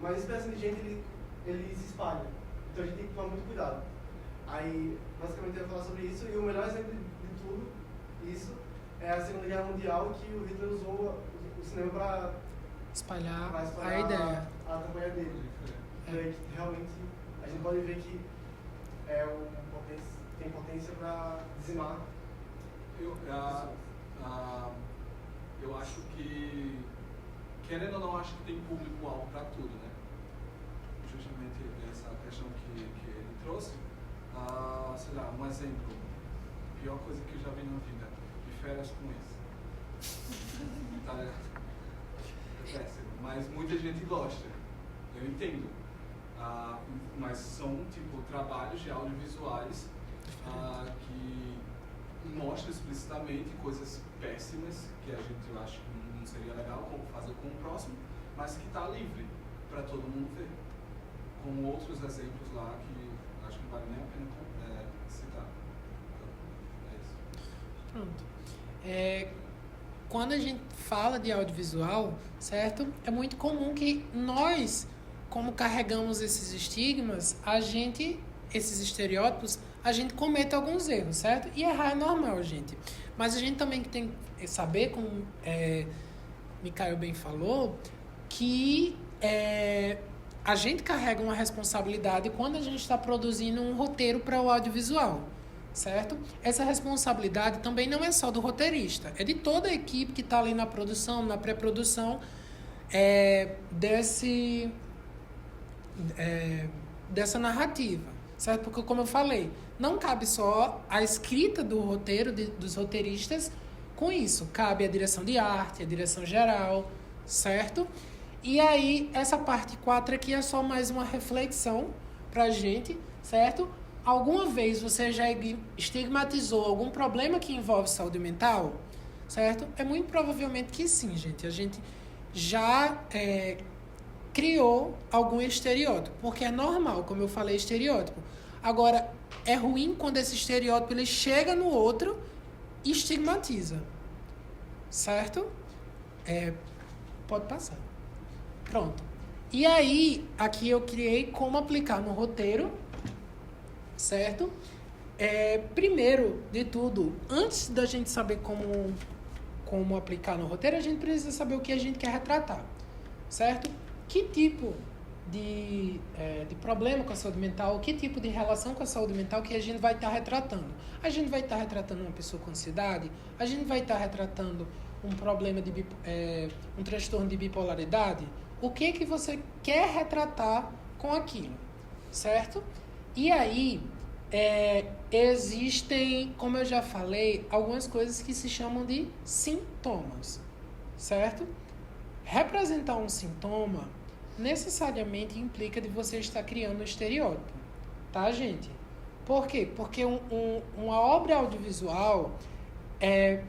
mas esse pedacinho de gente, ele se espalha. Então a gente tem que tomar muito cuidado. Aí, basicamente, eu ia falar sobre isso, e o melhor exemplo de tudo isso é a Segunda Guerra Mundial, que o Hitler usou o cinema para espalhar a ideia. A campanha dele. Que realmente a gente pode ver que tem potência para dizimar. Eu acho que, querendo ou não, acho que tem público-alvo para tudo, né? Justamente essa questão que ele trouxe, sei lá, um exemplo, pior coisa que eu já vi na vida, de férias com isso. Tá ligado? É péssimo, mas muita gente gosta, eu entendo, mas são tipo trabalhos de audiovisuais que mostram explicitamente coisas péssimas que a gente acha que não seria legal como fazer com o próximo, mas que está livre para todo mundo ver. Com outros exemplos lá que acho que não vale nem a pena citar. Então, é isso. Pronto. Quando a gente fala de audiovisual, certo? É muito comum que nós, como carregamos esses estigmas, esses estereótipos, a gente cometa alguns erros, certo? E errar é normal, gente. Mas a gente também tem que saber, como Micael bem falou, que a gente carrega uma responsabilidade quando a gente está produzindo um roteiro para o audiovisual, certo? Essa responsabilidade também não é só do roteirista, é de toda a equipe que está ali na produção, na pré-produção dessa narrativa, certo? Porque, como eu falei, não cabe só a escrita do roteiro dos roteiristas com isso, cabe a direção de arte, a direção geral, certo? E aí, essa parte 4 aqui é só mais uma reflexão pra gente, certo? Alguma vez você já estigmatizou algum problema que envolve saúde mental? Certo? É muito provavelmente que sim, gente. A gente já criou algum estereótipo, porque é normal, como eu falei, estereótipo. Agora, é ruim quando esse estereótipo ele chega no outro e estigmatiza. Certo? Pode passar. Pronto. E aí, aqui eu criei como aplicar no roteiro, certo? Primeiro de tudo, antes da gente saber como aplicar no roteiro, a gente precisa saber o que a gente quer retratar, certo? Que tipo de problema com a saúde mental, que tipo de relação com a saúde mental que a gente vai estar retratando. A gente vai estar retratando uma pessoa com ansiedade, a gente vai estar retratando um problema um transtorno de bipolaridade. O que você quer retratar com aquilo, certo? E aí, Existem, como eu já falei, algumas coisas que se chamam de sintomas, certo? Representar um sintoma necessariamente implica de você estar criando um estereótipo, tá, gente? Por quê? Porque uma obra audiovisual,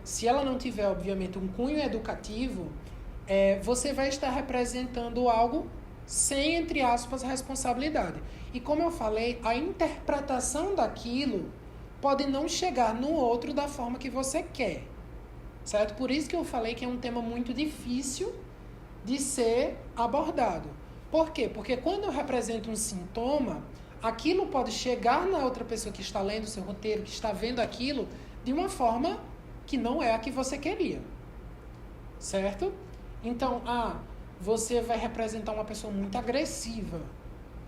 se ela não tiver, obviamente, um cunho educativo, você vai estar representando algo sem, entre aspas, responsabilidade. E como eu falei, a interpretação daquilo pode não chegar no outro da forma que você quer, certo? Por isso que eu falei que é um tema muito difícil de ser abordado. Por quê? Porque quando eu represento um sintoma, aquilo pode chegar na outra pessoa que está lendo o seu roteiro, que está vendo aquilo, de uma forma que não é a que você queria, certo? Então, você vai representar uma pessoa muito agressiva,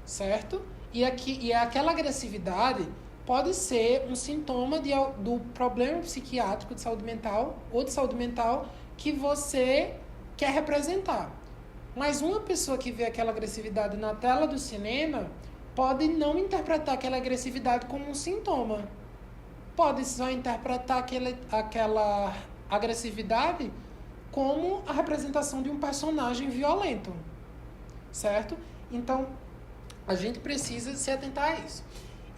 certo? E aquela agressividade pode ser um sintoma do problema psiquiátrico de saúde mental ou de saúde mental que você quer representar. Mas uma pessoa que vê aquela agressividade na tela do cinema pode não interpretar aquela agressividade como um sintoma. Pode só interpretar aquela agressividade como a representação de um personagem violento, certo? Então, a gente precisa se atentar a isso.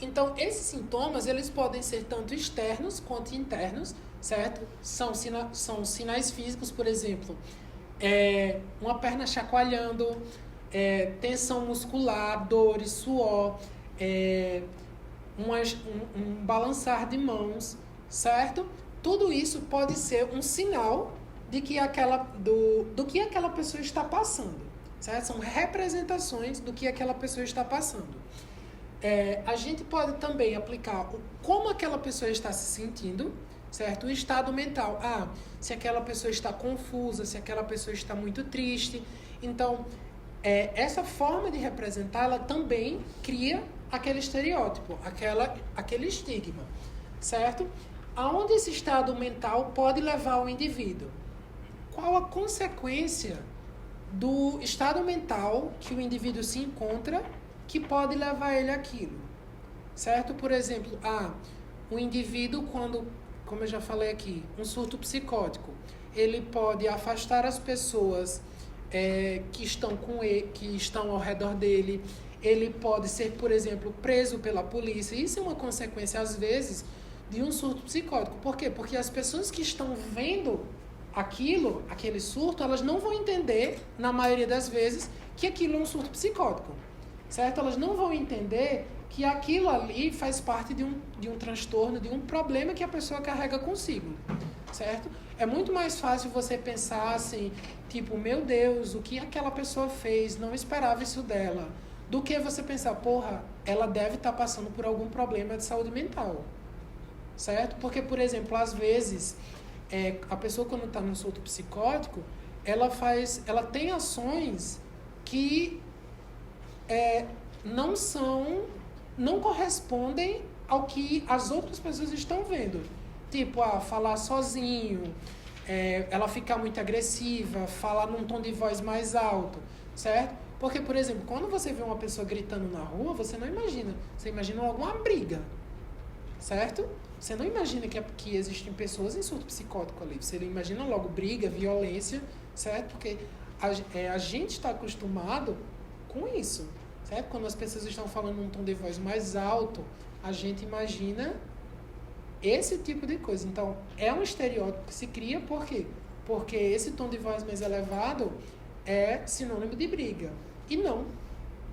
Então, esses sintomas, eles podem ser tanto externos quanto internos, certo? São sinais físicos, por exemplo, uma perna chacoalhando, tensão muscular, dores, suor, um balançar de mãos, certo? Tudo isso pode ser um sinal de que do que aquela pessoa está passando, certo? São representações do que aquela pessoa está passando. A gente pode também aplicar como aquela pessoa está se sentindo, certo? O estado mental. Se aquela pessoa está confusa, se aquela pessoa está muito triste. Então, essa forma de representar, ela também cria aquele estereótipo, aquele estigma, certo? Aonde esse estado mental pode levar o indivíduo? Qual a consequência do estado mental que o indivíduo se encontra que pode levar ele àquilo, certo? Por exemplo, o indivíduo, como eu já falei aqui, um surto psicótico, ele pode afastar as pessoas que estão com ele, que estão ao redor dele. Ele pode ser, por exemplo, preso pela polícia. Isso é uma consequência, às vezes, de um surto psicótico. Por quê? Porque as pessoas que estão vendo aquele surto, elas não vão entender, na maioria das vezes, que aquilo é um surto psicótico, certo? Elas não vão entender que aquilo ali faz parte de um transtorno, de um problema que a pessoa carrega consigo, certo? É muito mais fácil você pensar assim, tipo, meu Deus, o que aquela pessoa fez, não esperava isso dela, do que você pensar, porra, ela deve estar passando por algum problema de saúde mental, certo? Porque, por exemplo, às vezes, a pessoa quando está num surto psicótico, ela tem ações que não correspondem ao que as outras pessoas estão vendo. Tipo, falar sozinho, ela ficar muito agressiva, falar num tom de voz mais alto, certo? Porque, por exemplo, quando você vê uma pessoa gritando na rua, você não imagina. Você imagina alguma briga, certo? Você não imagina que existem pessoas em surto psicótico ali. Você imagina logo briga, violência, certo? Porque a gente está acostumado com isso, certo? Quando as pessoas estão falando num tom de voz mais alto, a gente imagina esse tipo de coisa. Então, é um estereótipo que se cria, por quê? Porque esse tom de voz mais elevado é sinônimo de briga. E não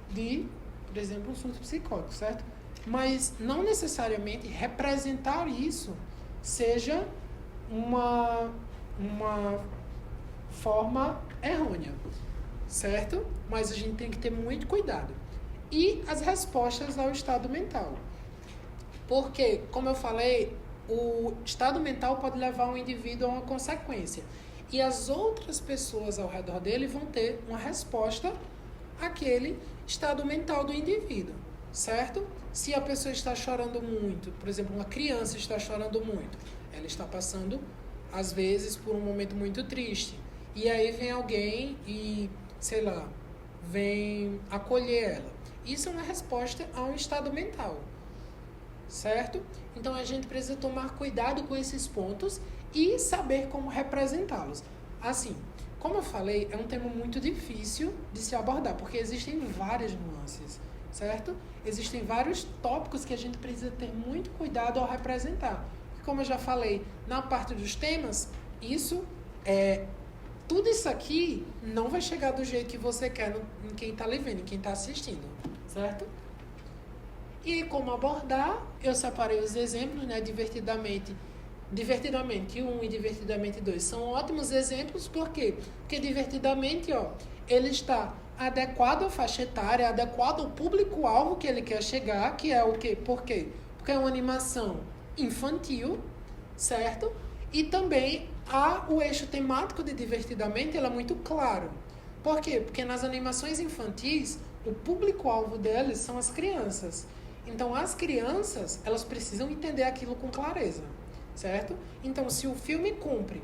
de, por exemplo, um surto psicótico, certo? Mas não necessariamente representar isso seja uma forma errônea, certo? Mas a gente tem que ter muito cuidado. E as respostas ao estado mental. Porque, como eu falei, o estado mental pode levar um indivíduo a uma consequência. E as outras pessoas ao redor dele vão ter uma resposta àquele estado mental do indivíduo, certo? Se a pessoa está chorando muito, por exemplo, uma criança está chorando muito, ela está passando, às vezes, por um momento muito triste. E aí vem alguém e, sei lá, vem acolher ela. Isso é uma resposta a um estado mental, certo? Então a gente precisa tomar cuidado com esses pontos e saber como representá-los. Assim, como eu falei, é um tema muito difícil de se abordar, porque existem várias nuances, certo? Existem vários tópicos que a gente precisa ter muito cuidado ao representar. Como eu já falei, na parte dos temas, tudo isso aqui não vai chegar do jeito que você quer em quem está lhe vendo, em quem está assistindo, certo? E como abordar, eu separei os exemplos, né, Divertidamente 1 e Divertidamente 2 são ótimos exemplos, por quê? Porque Divertidamente, ele está adequado à faixa etária, adequado ao público-alvo que ele quer chegar, que é o quê? Por quê? Porque é uma animação infantil, certo? E também o eixo temático de Divertidamente, ele é muito claro. Por quê? Porque nas animações infantis, o público-alvo deles são as crianças. Então, as crianças, elas precisam entender aquilo com clareza, certo? Então, se o filme cumpre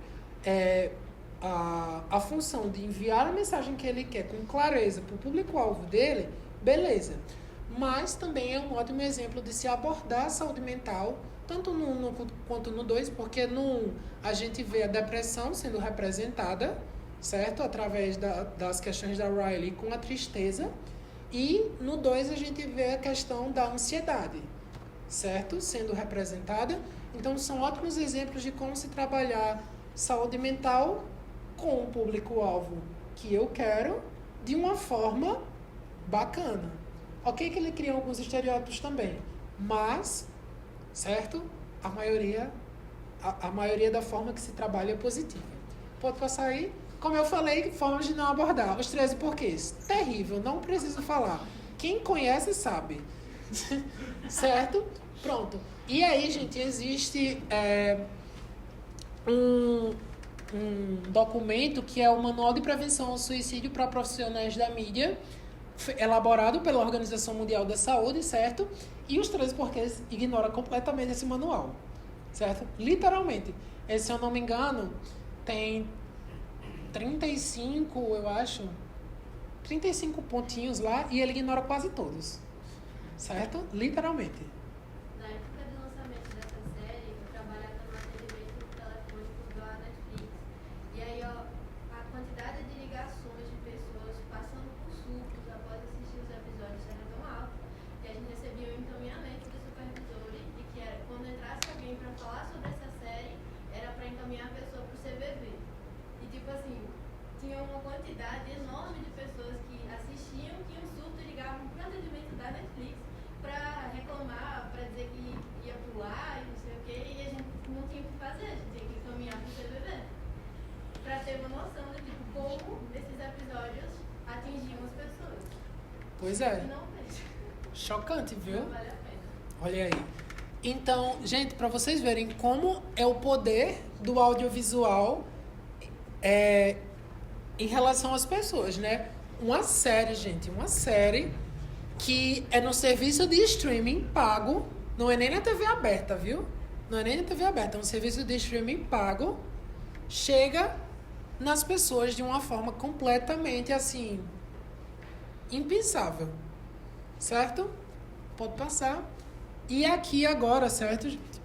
a função de enviar a mensagem que ele quer com clareza para o público-alvo dele, beleza. Mas também é um ótimo exemplo de se abordar a saúde mental, tanto no 1 quanto no 2, porque no 1 a gente vê a depressão sendo representada, certo? Através das questões da Riley com a tristeza. E no 2 a gente vê a questão da ansiedade, certo? Sendo representada. Então são ótimos exemplos de como se trabalhar saúde mental com o público-alvo que eu quero, de uma forma bacana. Ok que ele cria alguns estereótipos também, mas, certo? A maioria da forma que se trabalha é positiva. Pode passar aí? Como eu falei, formas de não abordar. Os 13 porquês. Terrível, não preciso falar. Quem conhece sabe. Certo? Pronto. E aí, gente, existe um documento que é o Manual de Prevenção ao Suicídio para Profissionais da Mídia, elaborado pela Organização Mundial da Saúde, certo? E os 13 porquês ignora completamente esse manual, certo? Literalmente. Se eu não me engano, tem 35, eu acho, 35 pontinhos lá e ele ignora quase todos, certo? Literalmente. Na época do lançamento dessa série, eu trabalhava no atendimento telefônico da Netflix. E aí, a quantidade de ligações de pessoas passando por surtos após assistir os episódios era tão alta que a gente recebia um encaminhamento do supervisor de que era, quando entrasse alguém para falar sobre essa série, era para encaminhar a pessoa para o CVV. E tipo assim, tinha uma quantidade enorme de pessoas que assistiam, que um surto e ligavam para o atendimento da Netflix para reclamar, para dizer que ia pular e não sei o que, e a gente não tinha o que fazer, a gente tinha que caminhar para o CVV. Para ter uma noção de tipo, como esses episódios atingiam as pessoas. Pois é. E não fez. Chocante, viu? Não vale a pena. Olha aí. Então, gente, para vocês verem como é o poder do audiovisual em relação às pessoas, né? Uma série, gente, que é no serviço de streaming pago, não é nem na TV aberta, viu? Não é nem na TV aberta, é um serviço de streaming pago, chega nas pessoas de uma forma completamente, assim, impensável, certo? Pode passar. E aqui agora, certo, gente?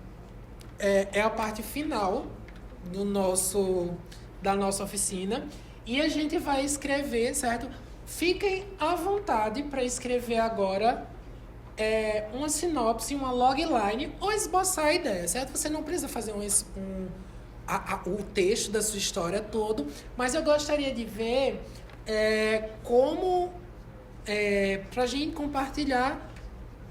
É a parte final da nossa oficina. E a gente vai escrever, certo? Fiquem à vontade para escrever agora uma sinopse, uma logline ou esboçar a ideia, certo? Você não precisa fazer o texto da sua história todo, mas eu gostaria de ver como para a gente compartilhar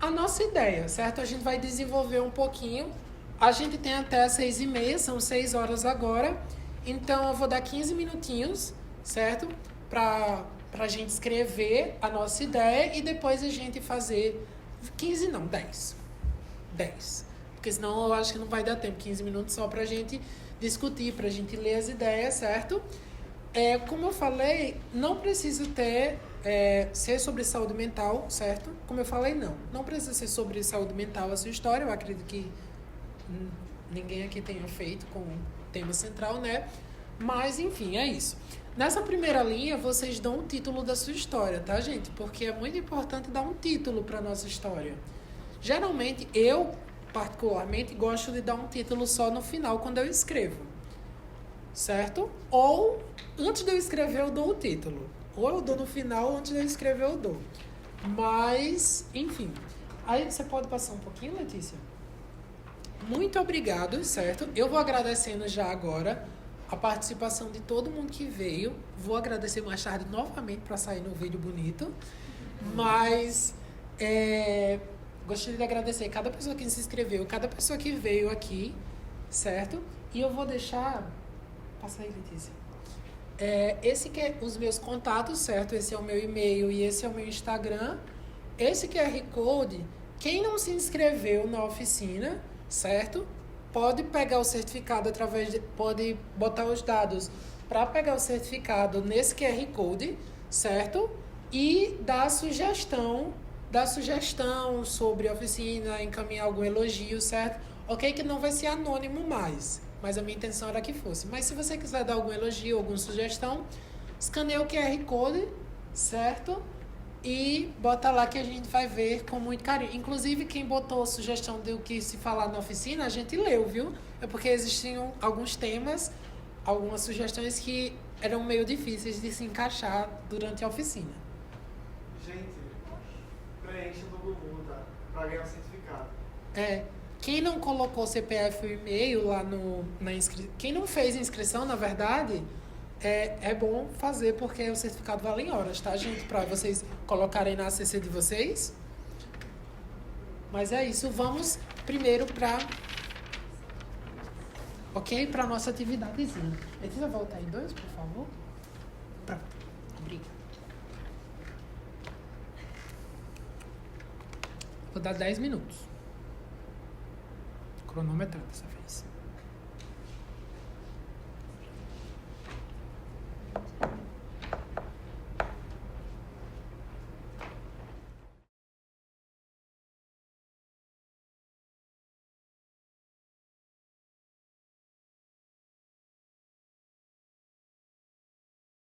a nossa ideia, certo? A gente vai desenvolver um pouquinho. A gente tem até 6h30, são 6 horas agora. Então, eu vou dar 15 minutinhos, certo? Para a gente escrever a nossa ideia e depois a gente fazer 15 não, 10. 10. Porque senão eu acho que não vai dar tempo, 15 minutos só para a gente discutir, para a gente ler as ideias, certo? Como eu falei, não precisa ser sobre saúde mental, certo? Como eu falei, não precisa ser sobre saúde mental a sua história. Eu acredito que ninguém aqui tenha feito com o tema central, né? Mas, enfim, é isso. Nessa primeira linha, vocês dão o título da sua história, tá, gente? Porque é muito importante dar um título para nossa história. Geralmente, eu particularmente, gosto de dar um título só no final quando eu escrevo. Certo? Ou, antes de eu escrever, eu dou o título. Ou eu dou no final, antes de eu escrever, eu dou. Mas, enfim. Aí você pode passar um pouquinho, Letícia? Muito obrigado, certo? Eu vou agradecendo já agora a participação de todo mundo que veio. Vou agradecer mais tarde novamente para sair no vídeo bonito. Mas gostaria de agradecer cada pessoa que se inscreveu, cada pessoa que veio aqui, certo? E eu vou deixar... Passa aí, Letícia. Esse que é os meus contatos, certo? Esse é o meu e-mail e esse é o meu Instagram. Esse QR Code, quem não se inscreveu na oficina, certo? Pode pegar o certificado pode botar os dados para pegar o certificado nesse QR Code, certo? E dar sugestão sobre a oficina, encaminhar algum elogio, certo? Ok que não vai ser anônimo mais, mas a minha intenção era que fosse. Mas se você quiser dar algum elogio, alguma sugestão, escaneia o QR Code, certo? E bota lá que a gente vai ver com muito carinho. Inclusive, quem botou sugestão do que se falar na oficina, a gente leu, viu? É porque existiam alguns temas, algumas sugestões que eram meio difíceis de se encaixar durante a oficina. Gente, preencha todo mundo, tá? Pra ganhar o certificado. Quem não colocou CPF e e-mail lá na inscrição... Quem não fez inscrição, na verdade... É bom fazer porque o certificado vale em horas, tá, gente? Para vocês colocarem na ACC de vocês. Mas é isso. Vamos primeiro para... Ok? Para nossa atividadezinha. Precisa voltar em 2, por favor? Pronto. Obrigada. Vou dar 10 minutos. Cronômetro dessa vez.